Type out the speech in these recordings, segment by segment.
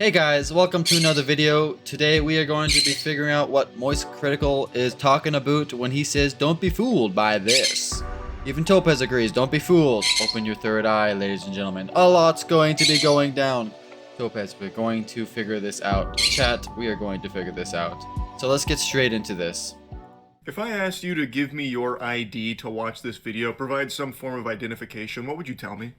Hey guys, welcome to another video. Today we are going to be figuring out what Moist Critical is talking about when he says don't be fooled by this. Even Topaz agrees, don't be fooled. Open your third eye, ladies and gentlemen. A lot's going to be going down. Topaz, we're going to figure this out. Chat, we are going to figure this out. So let's get straight into this. If I asked you to give me your ID to watch this video, provide some form of identification, what would you tell me?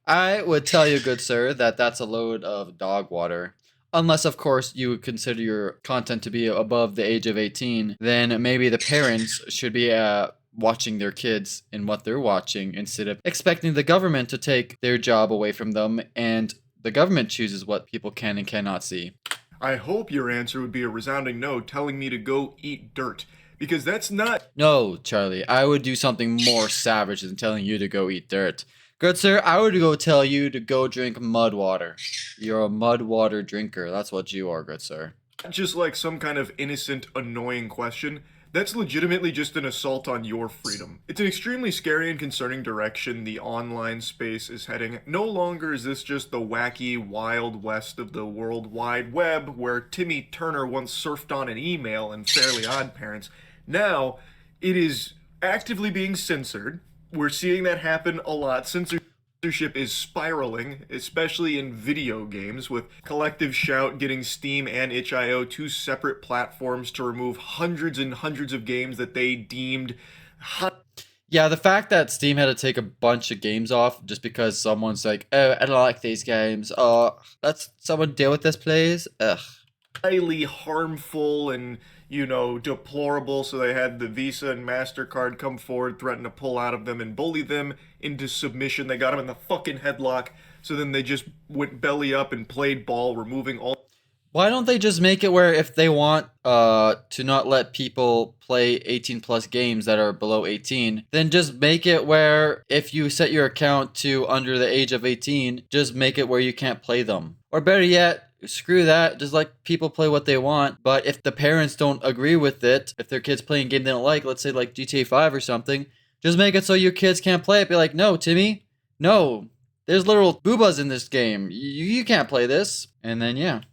I would tell you, good sir, that that's a load of dog water. Unless, of course, you consider your content to be above the age of 18, then maybe the parents should be watching their kids and what they're watching instead of expecting the government to take their job away from them and the government chooses what people can and cannot see. I hope your answer would be a resounding no, telling me to go eat dirt. Because that's not... No, Charlie, I would do something more savage than telling you to go eat dirt. Good sir, I would go tell you to go drink mud water. You're a mud water drinker. That's what you are, good sir. just like some kind of innocent, annoying question. That's legitimately just an assault on your freedom. It's an extremely scary and concerning direction the online space is heading. No longer is this just the wacky Wild West of the World Wide Web, where Timmy Turner once surfed on an email in Fairly Odd Parents. Now, it is actively being censored. We're seeing that happen a lot. Censorship is spiraling, especially in video games, with Collective Shout getting Steam and itch.io, two separate platforms, to remove hundreds and hundreds of games that they deemed Yeah, the fact that Steam had to take a bunch of games off just because someone's like, oh, I don't like these games. Let's someone deal with this, please. Ugh. highly harmful and, deplorable, so they had the Visa and MasterCard come forward, threaten to pull out of them and bully them into submission. They got them in the fucking headlock, so then they just went belly up and played ball, removing all... Why don't they just make it where if they want to not let people play 18 plus games that are below 18, then just make it where if you set your account to under the age of 18, just make it where you can't play them. Or better yet, screw that, just let people play what they want. But if the parents don't agree with it, if their kid's playing a game they don't like, let's say like GTA 5 or something, just make it so your kids can't play it. Be like, no, Timmy, no, there's literal boobas in this game. You can't play this. And then, yeah.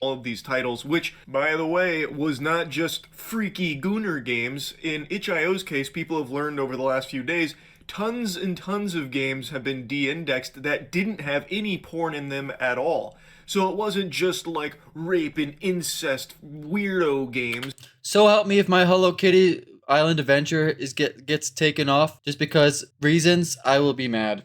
All of these titles, which, by the way, was not just freaky gooner games. In itch.io's case, people have learned over the last few days, tons and tons of games have been de-indexed that didn't have any porn in them at all. So it wasn't just like rape and incest weirdo games. So help me if my Hello Kitty Island Adventure gets taken off just because reasons, I will be mad.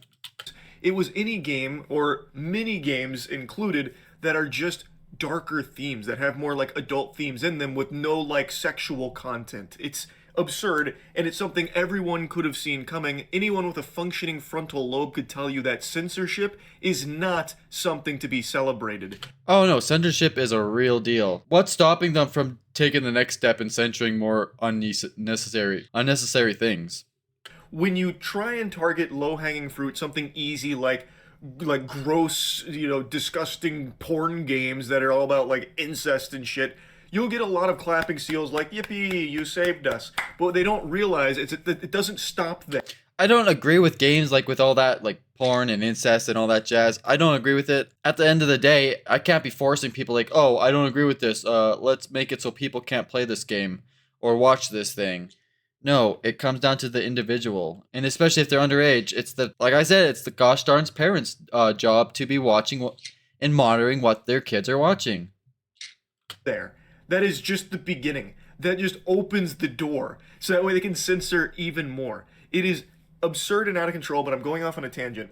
It was any game, or mini games included, that are just darker themes, that have more like adult themes in them with no like sexual content. It's absurd, and it's something everyone could have seen coming. Anyone with a functioning frontal lobe could tell you that censorship is not something to be celebrated. Oh no, censorship is a real deal. What's stopping them from taking the next step and censoring more unnecessary things? When you try and target low-hanging fruit, something easy like gross, disgusting porn games that are all about like incest and shit, you'll get a lot of clapping seals like, yippee, you saved us. But what they don't realize is it doesn't stop there. I don't agree with games like with all that like porn and incest and all that jazz. I don't agree with it. At the end of the day, I can't be forcing people like, oh, I don't agree with this. Let's make it so people can't play this game or watch this thing. No, it comes down to the individual, and especially if they're underage, it's like I said, it's the gosh darn parents' job to be watching and monitoring what their kids are watching. There. That is just the beginning. That just opens the door, so that way they can censor even more. It is absurd and out of control, but I'm going off on a tangent.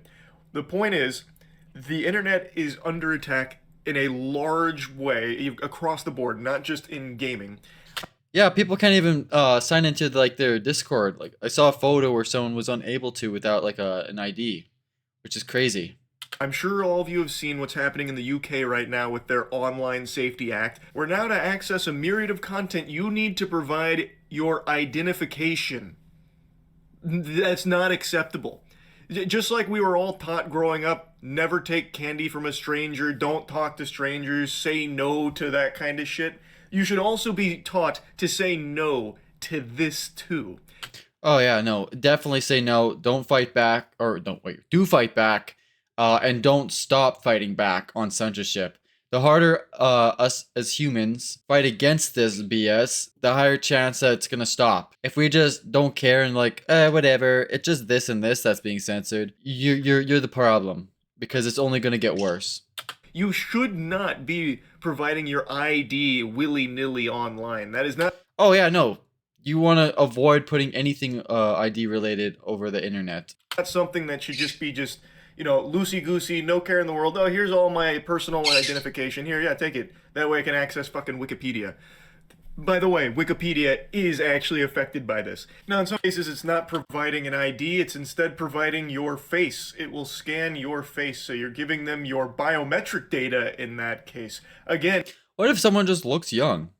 The point is, the internet is under attack in a large way across the board, not just in gaming. Yeah, people can't even sign into like their Discord. Like I saw a photo where someone was unable to without like an ID, which is crazy. I'm sure all of you have seen what's happening in the UK right now with their Online Safety Act, where now to access a myriad of content, you need to provide your identification. That's not acceptable. Just like we were all taught growing up, never take candy from a stranger, don't talk to strangers, say no to that kind of shit. You should also be taught to say no to this too. Oh yeah, no, definitely say no. Don't fight back, or don't wait. Do fight back, and don't stop fighting back on censorship. The harder us as humans fight against this BS, the higher chance that it's gonna stop. If we just don't care and like, whatever, it's just this and this that's being censored, you're the problem because it's only gonna get worse. You should not be providing your ID willy-nilly online. That is not Oh yeah, no, you want to avoid putting anything ID related over the internet. something that should just be just, loosey-goosey, no care in the world. Oh, here's all my personal identification. Here, yeah, take it. That way I can access fucking Wikipedia. By the way, Wikipedia is actually affected by this. Now, in some cases, it's not providing an ID, it's instead providing your face. It will scan your face, so you're giving them your biometric data in that case. Again, What if someone just looks young?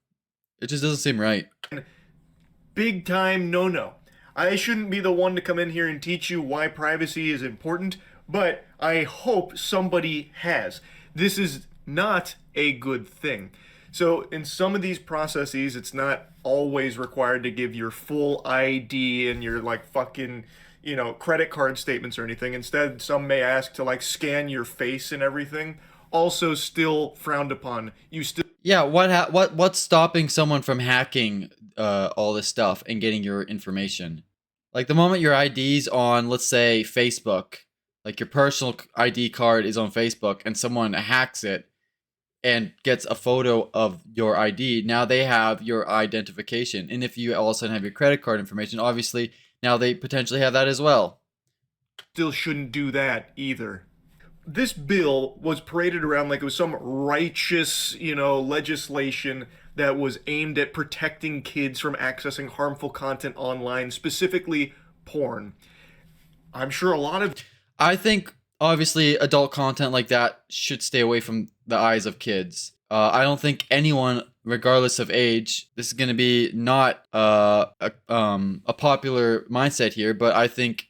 It just doesn't seem right. big time no. I shouldn't be the one to come in here and teach you why privacy is important, but I hope somebody has. This is not a good thing. So in some of these processes, it's not always required to give your full ID and your like fucking, credit card statements or anything. Instead, some may ask to like scan your face and everything. Also still frowned upon. You still Yeah, what's stopping someone from hacking all this stuff and getting your information? Like the moment your ID's on, let's say Facebook, like your personal ID card is on Facebook and someone hacks it and gets a photo of your ID, now they have your identification. And if you all of a sudden have your credit card information, obviously now they potentially have that as well. still shouldn't do that either. This bill was paraded around like it was some righteous, legislation that was aimed at protecting kids from accessing harmful content online, specifically porn. I'm sure a lot of I think obviously adult content like that should stay away from the eyes of kids. I don't think anyone, regardless of age, this is going to be not a popular mindset here, but I think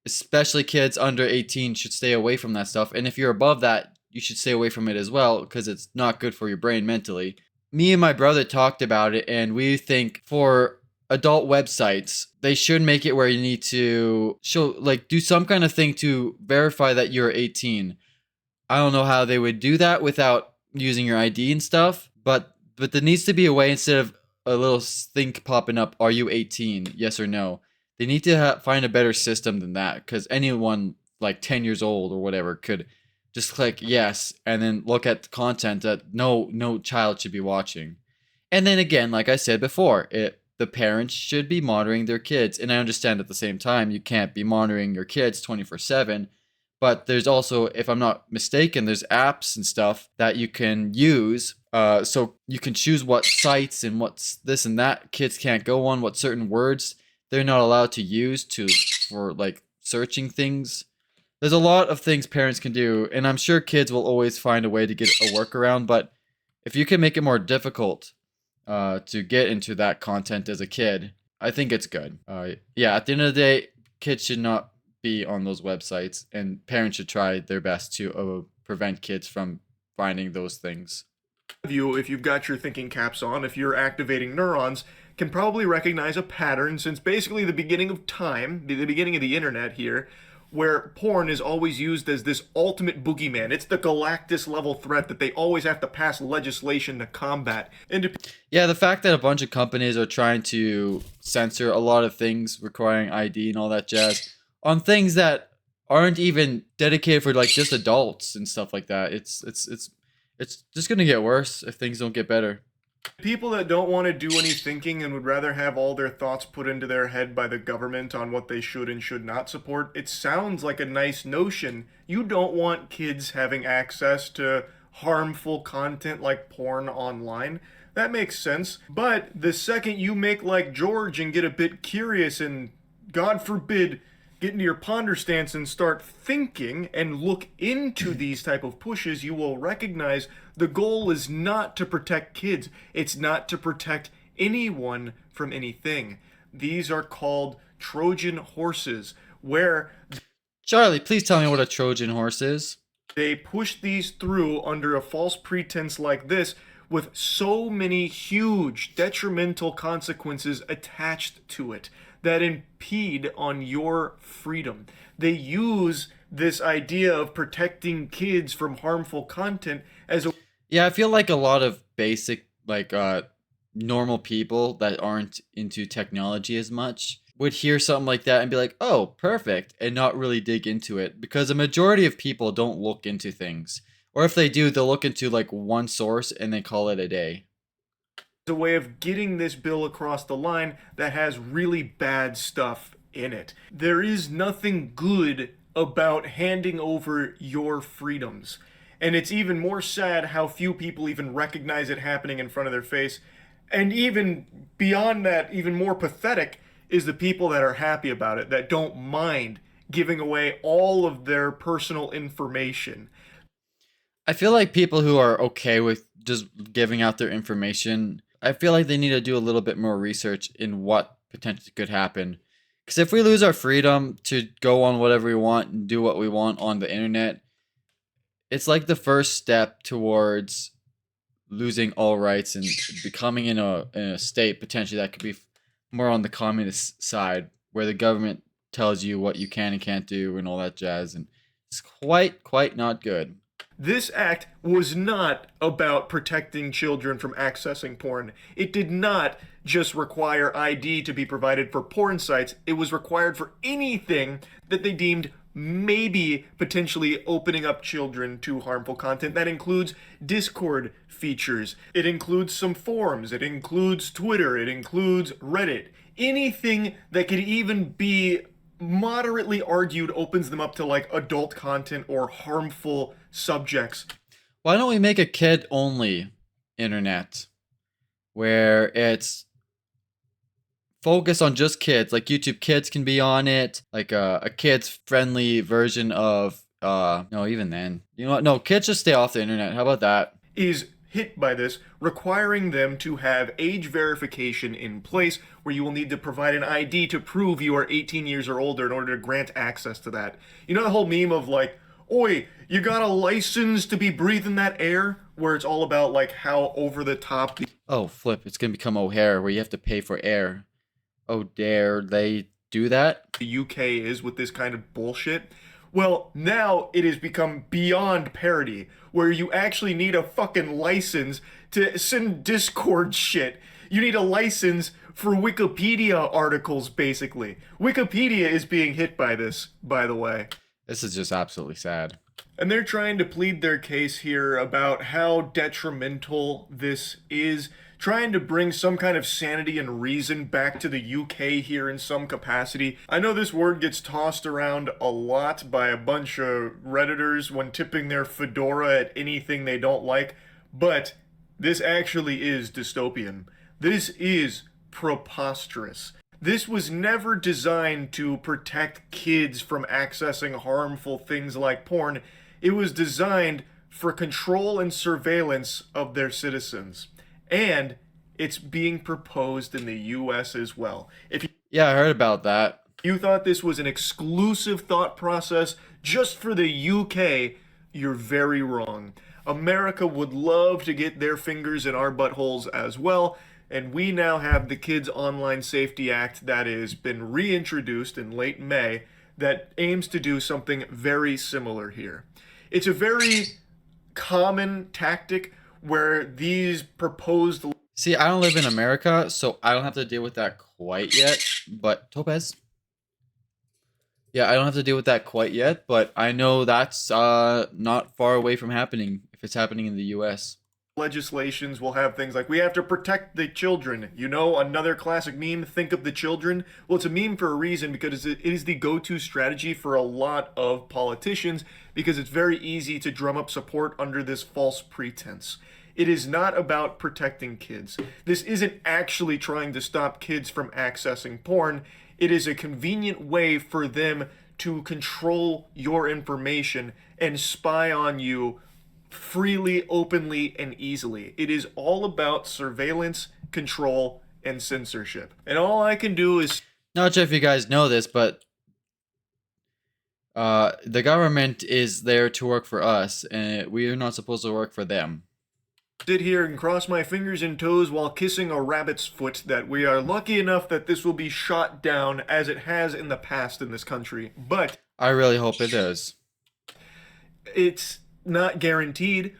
especially kids under 18 should stay away from that stuff. And if you're above that, you should stay away from it as well because it's not good for your brain mentally. Me and my brother talked about it, and we think for adult websites, they should make it where you need to show, like, do some kind of thing to verify that you're 18. I don't know how they would do that without using your ID and stuff, but there needs to be a way instead of a little thing popping up, are you 18? Yes or no. They need to find a better system than that because anyone like 10 years old or whatever could just click yes and then look at the content that no child should be watching. And then again, like I said before, the parents should be monitoring their kids. And I understand at the same time you can't be monitoring your kids 24/7, but there's also, if I'm not mistaken, there's apps and stuff that you can use. So you can choose what sites and what's this and that kids can't go on, what certain words they're not allowed to use for like searching things. There's a lot of things parents can do, and I'm sure kids will always find a way to get a workaround. But if you can make it more difficult to get into that content as a kid, I think it's good. Yeah, at the end of the day, kids should not be on those websites, and parents should try their best to prevent kids from finding those things. you, if you've got your thinking caps on, if you're activating neurons, can probably recognize a pattern since basically the beginning of time, the beginning of the internet here, where porn is always used as this ultimate boogeyman. It's the Galactus level threat that they always have to pass legislation to combat. And Yeah, the fact that a bunch of companies are trying to censor a lot of things requiring ID and all that jazz on things that aren't even dedicated for like just adults and stuff like that. It's just gonna get worse if things don't get better. people that don't want to do any thinking and would rather have all their thoughts put into their head by the government on what they should and should not support, it sounds like a nice notion. You don't want kids having access to harmful content like porn online. That makes sense. But the second you make like George and get a bit curious and, God forbid, get into your ponder stance and start thinking and look into these type of pushes, you will recognize the goal is not to protect kids. It's not to protect anyone from anything. These are called Trojan horses, where Charlie, please tell me what a Trojan horse is. they push these through under a false pretense like this with so many huge detrimental consequences attached to it that impede on your freedom. They use this idea of protecting kids from harmful content as a Yeah, I feel like a lot of basic normal people that aren't into technology as much would hear something like that and be like, "Oh, perfect," and not really dig into it because a majority of people don't look into things. Or if they do, they'll look into like one source and then call it a day. A way of getting this bill across the line that has really bad stuff in it. There is nothing good about handing over your freedoms. And it's even more sad how few people even recognize it happening in front of their face. And even beyond that, even more pathetic is the people that are happy about it, that don't mind giving away all of their personal information. I feel like people who are okay with just giving out their information, I feel like they need to do a little bit more research in what potentially could happen. Because if we lose our freedom to go on whatever we want and do what we want on the internet, it's like the first step towards losing all rights and becoming in a state potentially that could be more on the communist side, where the government tells you what you can and can't do and all that jazz, and it's quite not good. This act was not about protecting children from accessing porn. It did not just require ID to be provided for porn sites, it was required for anything that they deemed maybe potentially opening up children to harmful content. That includes Discord features, it includes some forums, it includes Twitter, it includes Reddit. Anything that could even be moderately argued opens them up to like adult content or harmful subjects. Why don't we make a kid only internet where it's focused on just kids? Like YouTube Kids can be on it, like a kids friendly version of no, even then. You know what? No, kids just stay off the internet. How about that? Is hit by this, requiring them to have age verification in place where you will need to provide an ID to prove you are 18 years or older in order to grant access to that. You know the whole meme of like, oi, you got a license to be breathing that air? Where it's all about like how over the top Oh, flip. It's going to become O'Hare where you have to pay for air. Oh, dare they do that? the UK is with this kind of bullshit. Well, now it has become beyond parody, where you actually need a fucking license to send Discord shit. You need a license for Wikipedia articles, basically. Wikipedia is being hit by this, by the way. This is just absolutely sad. And they're trying to plead their case here about how detrimental this is, trying to bring some kind of sanity and reason back to the UK here in some capacity. I know this word gets tossed around a lot by a bunch of Redditors when tipping their fedora at anything they don't like, but this actually is dystopian. This is preposterous. This was never designed to protect kids from accessing harmful things like porn. It was designed for control and surveillance of their citizens. And it's being proposed in the US as well. If Yeah, I heard about that. you thought this was an exclusive thought process just for the UK, you're very wrong. America would love to get their fingers in our buttholes as well, and we now have the Kids Online Safety Act that has been reintroduced in late May that aims to do something very similar here. It's a very common tactic where these proposed. See, I don't live in America, so I don't have to deal with that quite yet. But Topaz? Yeah, I don't have to deal with that quite yet, but I know that's not far away from happening if it's happening in the US. Legislations will have things like we have to protect the children. You know, another classic meme, think of the children. Well, it's a meme for a reason because it is the go-to strategy for a lot of politicians because it's very easy to drum up support under this false pretense. It is not about protecting kids. This isn't actually trying to stop kids from accessing porn. It is a convenient way for them to control your information and spy on you freely, openly, and easily. It is all about surveillance, control, and censorship. And all I can do is Not sure if you guys know this, but the government is there to work for us, and we are not supposed to work for them. sit here and cross my fingers and toes while kissing a rabbit's foot that we are lucky enough that this will be shot down as it has in the past in this country. But I really hope it is. it's not guaranteed.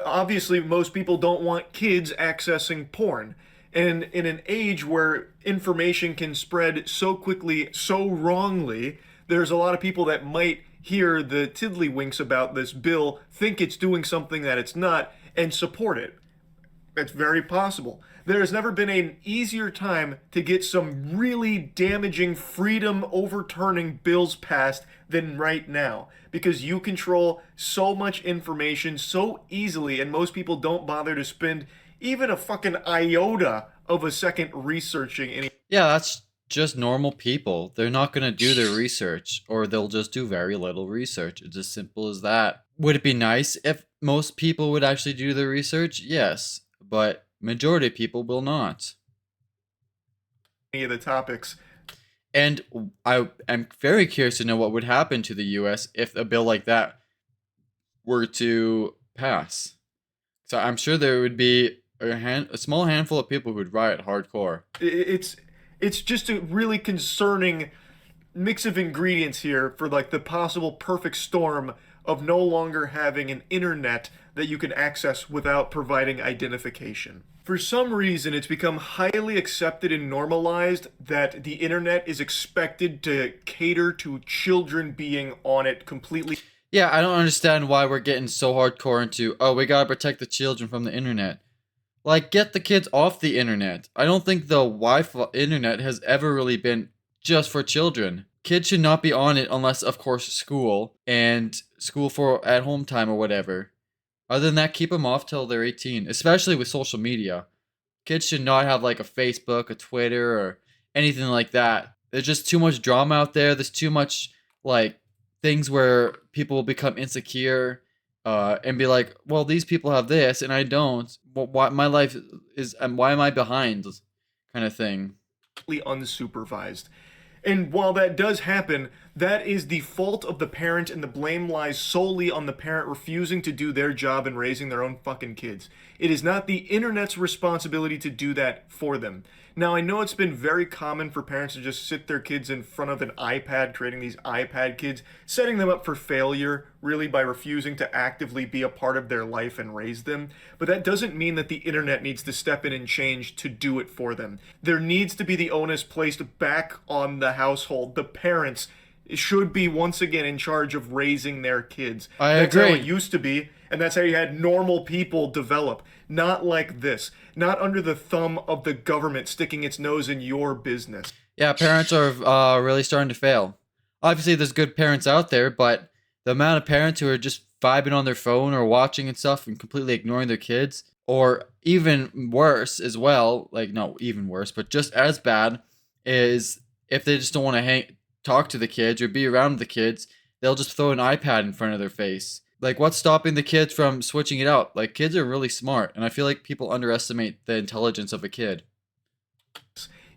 Obviously, most people don't want kids accessing porn. And in an age where information can spread so quickly, so wrongly, there's a lot of people that might hear the tiddlywinks about this bill, think it's doing something that it's not, and support it. It's very possible. There has never been an easier time to get some really damaging freedom overturning bills passed than right now because you control so much information so easily, and most people don't bother to spend even a fucking iota of a second researching any. Yeah, that's just normal people. They're not going to do their research, or they'll just do very little research. It's as simple as that. Would it be nice if most people would actually do the research? Yes, but majority of people will not. Any of the topics. And I am very curious to know what would happen to the US if a bill like that were to pass. So I'm sure there would be a small handful of people who would riot hardcore. It's just a really concerning mix of ingredients here for like the possible perfect storm of no longer having an internet that you can access without providing identification. For some reason, it's become highly accepted and normalized that the internet is expected to cater to children being on it completely. Yeah, I don't understand why we're getting so hardcore into, oh, we gotta protect the children from the internet. Like, get the kids off the internet. I don't think the Wi-Fi internet has ever really been just for children. Kids should not be on it unless, of course, school and school for at home time or whatever. Other than that, keep them off till they're 18, especially with social media. Kids should not have like a Facebook, a Twitter, or anything like that. There's just too much drama out there. There's too much like things where people will become insecure and be like, well, these people have this and I don't. Well, why my life is, and why am I behind? Kind of thing. Unsupervised. And while that does happen, that is the fault of the parent, and the blame lies solely on the parent refusing to do their job in raising their own fucking kids. It is not the internet's responsibility to do that for them. Now, I know it's been very common for parents to just sit their kids in front of an iPad, creating these iPad kids, setting them up for failure, really, by refusing to actively be a part of their life and raise them. But that doesn't mean that the internet needs to step in and change to do it for them. There needs to be the onus placed back on the household. The parents should be once again in charge of raising their kids. That's how it used to be, and that's how you had normal people develop. Not like this. Not under the thumb of the government sticking its nose in your business. Yeah, parents are really starting to fail. Obviously, there's good parents out there, but the amount of parents who are just vibing on their phone or watching and stuff and completely ignoring their kids, or even worse as well, like no, even worse, but just as bad, is if they just don't want to talk to the kids or be around the kids, they'll just throw an iPad in front of their face. Like, what's stopping the kids from switching it out? Like, kids are really smart, and I feel like people underestimate the intelligence of a kid.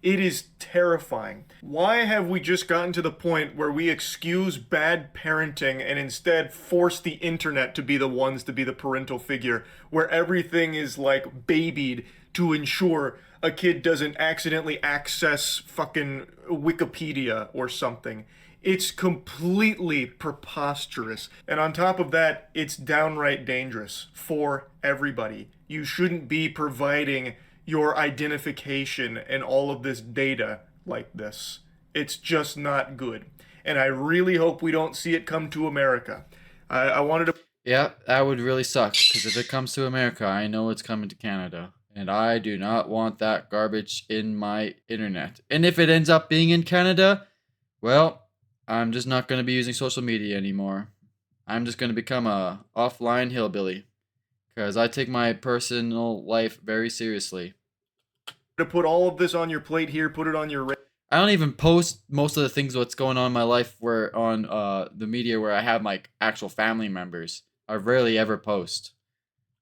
It is terrifying. Why have we just gotten to the point where we excuse bad parenting and instead force the internet to be the ones to be the parental figure, where everything is like babied to ensure a kid doesn't accidentally access fucking Wikipedia or something? It's completely preposterous. And on top of that, it's downright dangerous for everybody. You shouldn't be providing your identification and all of this data like this. It's just not good. And I really hope we don't see it come to America. I wanted to. Yeah, that would really suck, because if it comes to America, I know it's coming to Canada. And I do not want that garbage in my internet. And if it ends up being in Canada, well, I'm just not going to be using social media anymore. I'm just going to become a offline hillbilly, because I take my personal life very seriously. To put all of this on your plate here, put it on your. I don't even post most of the things what's going on in my life where on the media where I have my actual family members. I rarely ever post.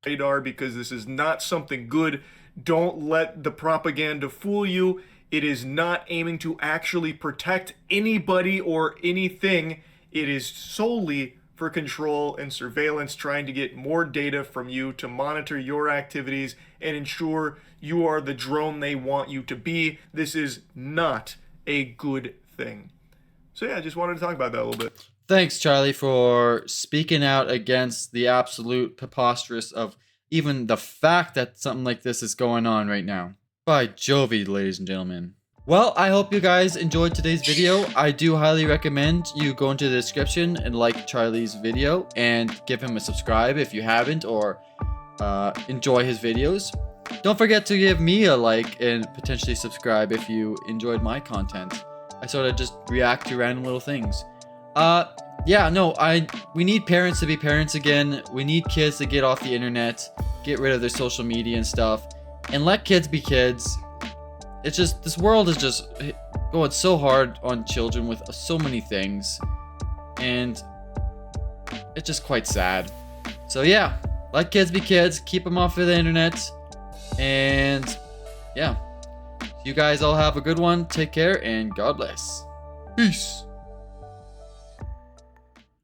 Radar, because this is not something good. Don't let the propaganda fool you. It is not aiming to actually protect anybody or anything. It is solely for control and surveillance, trying to get more data from you to monitor your activities and ensure you are the drone they want you to be. This is not a good thing. So yeah, I just wanted to talk about that a little bit. Thanks, Charlie, for speaking out against the absolute preposterous of even the fact that something like this is going on right now. By Jovi, ladies and gentlemen. Well, I hope you guys enjoyed today's video. I do highly recommend you go into the description and like Charlie's video and give him a subscribe if you haven't, or enjoy his videos. Don't forget to give me a like and potentially subscribe if you enjoyed my content. I sort of just react to random little things. Yeah, no, we need parents to be parents again. We need kids to get off the internet, get rid of their social media and stuff, and let kids be kids. It's just, this world is just going so hard on children with so many things, and it's just quite sad. So yeah, let kids be kids, keep them off of the internet, and yeah, you guys all have a good one. Take care and God bless. Peace.